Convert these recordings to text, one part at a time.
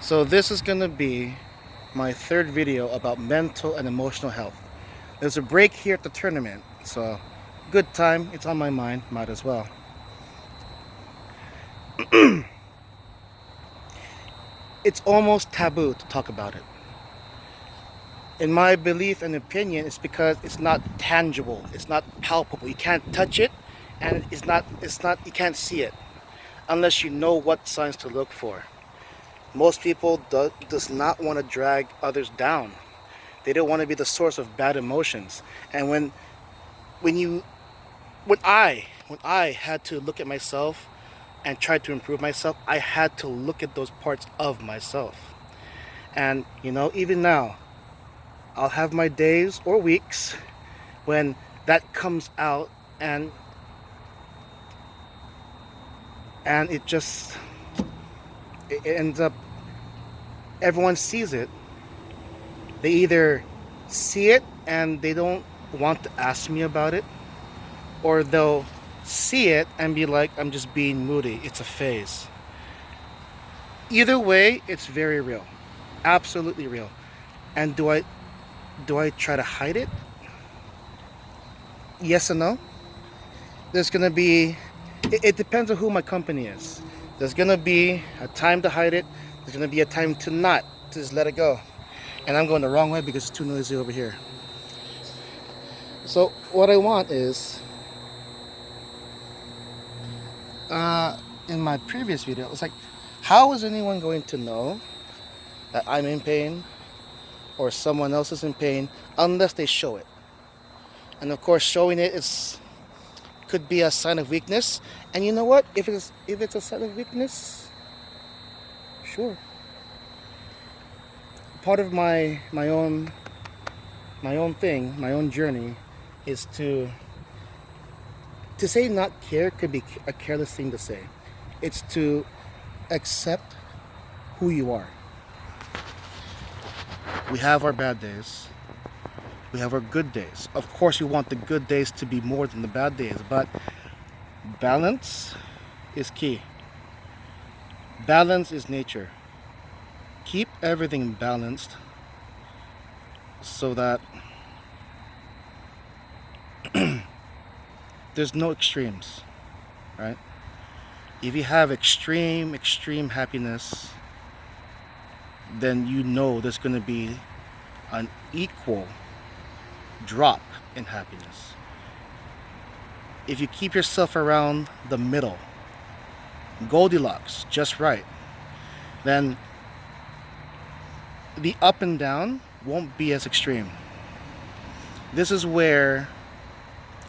So this is gonna be my third video about mental and emotional health. There's a break here at the tournament, so good time, it's on my mind, might as well. It's almost taboo to talk about it. In my belief and opinion, it's because it's not tangible, it's not palpable. You can't touch it, and it's not you can't see it unless you know what signs to look for. Most people does not want to drag others down. They don't want to be the source of bad emotions. And when you when I had to look at myself and try to improve myself, I had to look at those parts of myself. And even now, I'll have my days or weeks when that comes out, and it just it ends up, everyone sees it. They either see it and they don't want to ask me about it, or they'll see it and be like, I'm just being moody, it's a phase. Either way, it's very real, absolutely real. And do I try to hide it? Yes and no. There's gonna be, it depends on who my company is. There's gonna be a time to hide it, there's gonna be a time to not, to just let it go. And I'm going the wrong way because it's too noisy over here. So what I want is, in my previous video, it's like, how is anyone going to know that I'm in pain or someone else is in pain unless they show it? And of course, showing it could be a sign of weakness. And you know what? If it's a sign of weakness, sure. Part of my own thing, my own journey, is to say not care could be a careless thing to say. It's to accept who you are. We have our bad days. We have our good days. Of course, we want the good days to be more than the bad days, but balance is key. Balance is nature. Keep everything balanced so that there's no extremes, right? If you have extreme happiness, then there's going to be an equal drop in happiness. If you keep yourself around the middle, Goldilocks, just right, then the up and down won't be as extreme. This is where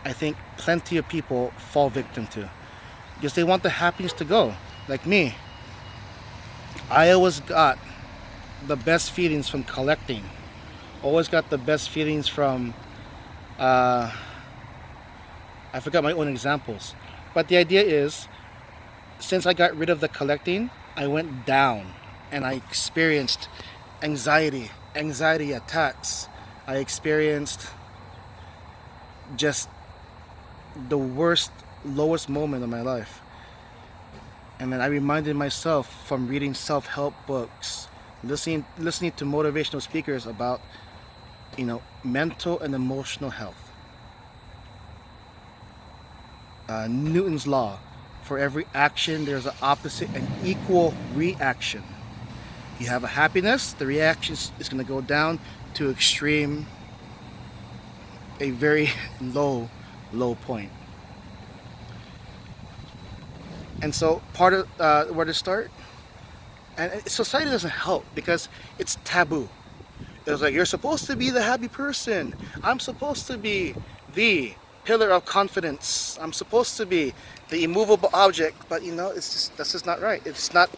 I think plenty of people fall victim to, because they want the happiness to go. Like me, I always got the best feelings from collecting. Always got the best feelings from I forgot my own examples, but the idea is, since I got rid of the collecting, I went down and I experienced anxiety attacks. I experienced just the worst, lowest moment of my life. And then I reminded myself from reading self-help books, listening to motivational speakers about mental and emotional health. Newton's law: for every action there's an opposite and equal reaction. You have a happiness, the reaction is going to go down to extreme, a very low point. And so part of where to start, and society doesn't help because it's taboo. It's like, you're supposed to be the happy person, I'm supposed to be the pillar of confidence, I'm supposed to be the immovable object. But that's just not right. It's not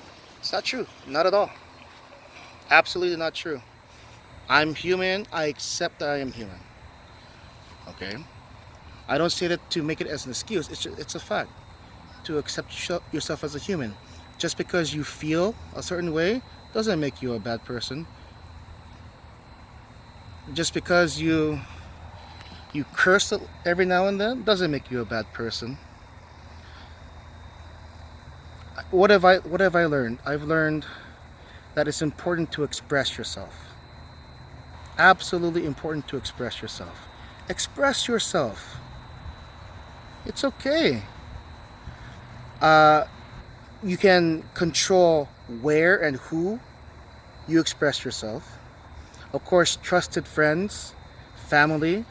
true, not at all. Absolutely not true. I'm human, I accept that I am human. Okay? I don't say that to make it as an excuse, it's a fact. To accept yourself as a human. Just because you feel a certain way doesn't make you a bad person. Just because you curse every now and then doesn't make you a bad person. What have I learned? I've learned that it's important to express yourself. Absolutely important to express yourself. Express yourself. It's okay. Uh, you can control where and who you express yourself. Of course, trusted friends, family,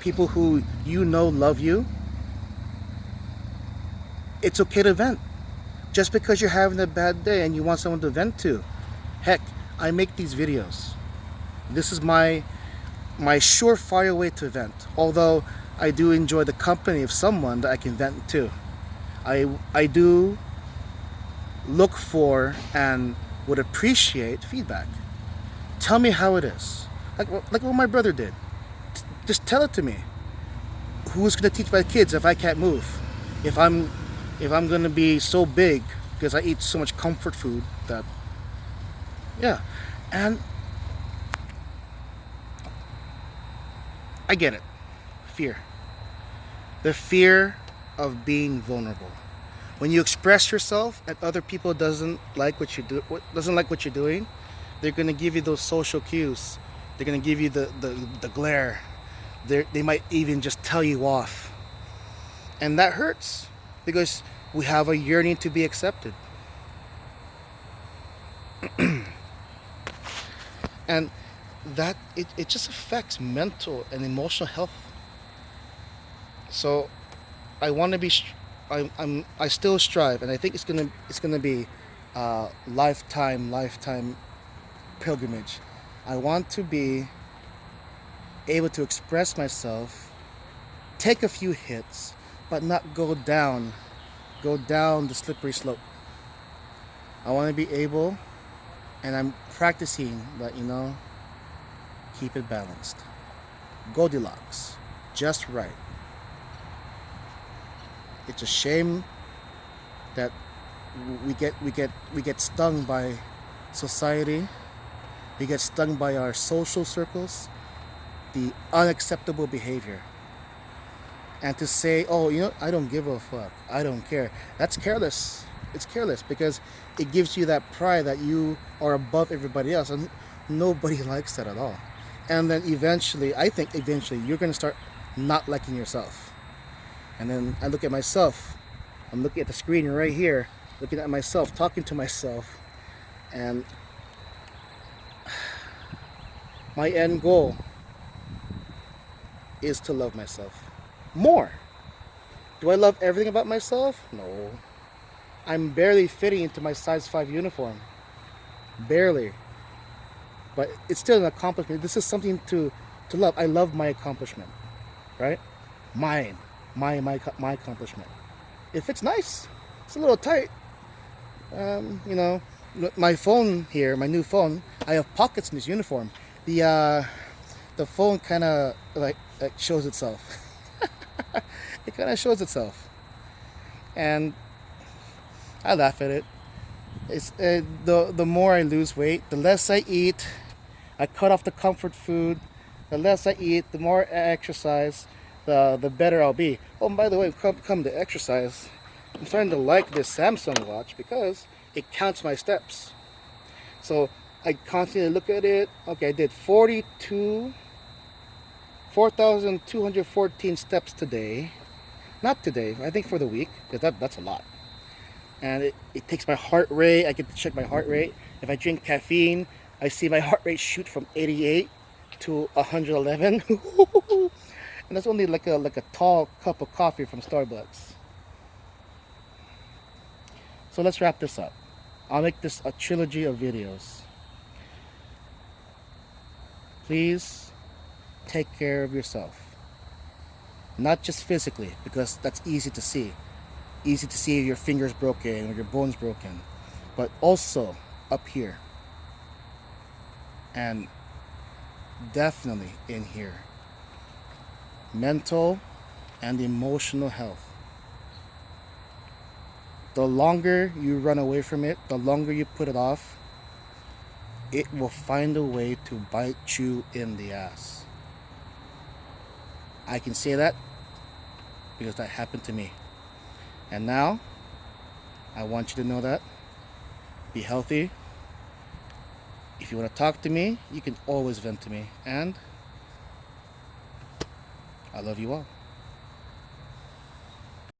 people who you know love you. It's okay to vent. Just because you're having a bad day and you want someone to vent to. Heck, I make these videos. This is my surefire way to vent. Although I do enjoy the company of someone that I can vent to. I do look for and would appreciate feedback. Tell me how it is. Like what my brother did. Just tell it to me. Who's gonna teach my kids if I can't move? If I'm gonna be so big because I eat so much comfort food that, yeah. And I get it. Fear. The fear of being vulnerable. When you express yourself and other people doesn't like what you do, doesn't like what you're doing, they're gonna give you those social cues. They're gonna give you the glare. They might even just tell you off, and that hurts because we have a yearning to be accepted, and that it just affects mental and emotional health. So I want to be I still strive, and I think it's gonna be lifetime pilgrimage. I want to be able to express myself, take a few hits, but not go down the slippery slope. I want to be able, and I'm practicing that, keep it balanced. Goldilocks, just right. It's a shame that we get stung by society. We get stung by our social circles, the unacceptable behavior. And to say, oh, I don't give a fuck, I don't care. That's careless. It's careless because it gives you that pride that you are above everybody else, and nobody likes that at all. And then I think eventually you're going to start not liking yourself. And then I look at myself. I'm looking at the screen right here, looking at myself, talking to myself, and my end goal is to love myself more. Do I love everything about myself? No. I'm barely fitting into my size 5 uniform. Barely. But it's still an accomplishment. This is something to love. I love my accomplishment. Right? Mine. My accomplishment. It fits nice. It's a little tight. My phone here, my new phone, I have pockets in this uniform. The phone kind of like shows itself. It kind of shows itself, and I laugh at it. It's the more I lose weight, the less I eat. I cut off the comfort food. The less I eat, the more I exercise, the better I'll be. Oh, and by the way, come to exercise, I'm starting to like this Samsung watch because it counts my steps. So I constantly look at it. Okay, I did 4,214 steps today. Not today, I think for the week, because that's a lot. And it takes my heart rate. I get to check my heart rate. If I drink caffeine, I see my heart rate shoot from 88 to 111. And that's only like a tall cup of coffee from Starbucks. So let's wrap this up. I'll make this a trilogy of videos. Please take care of yourself. Not just physically, because that's easy to see. Easy to see if your finger's broken or your bone's broken. But also up here. And definitely in here. Mental and emotional health. The longer you run away from it, the longer you put it off, it will find a way to bite you in the ass. I can say that because that happened to me. And now, I want you to know that. Be healthy, If you want to talk to me, you can always vent to me. And I love you all.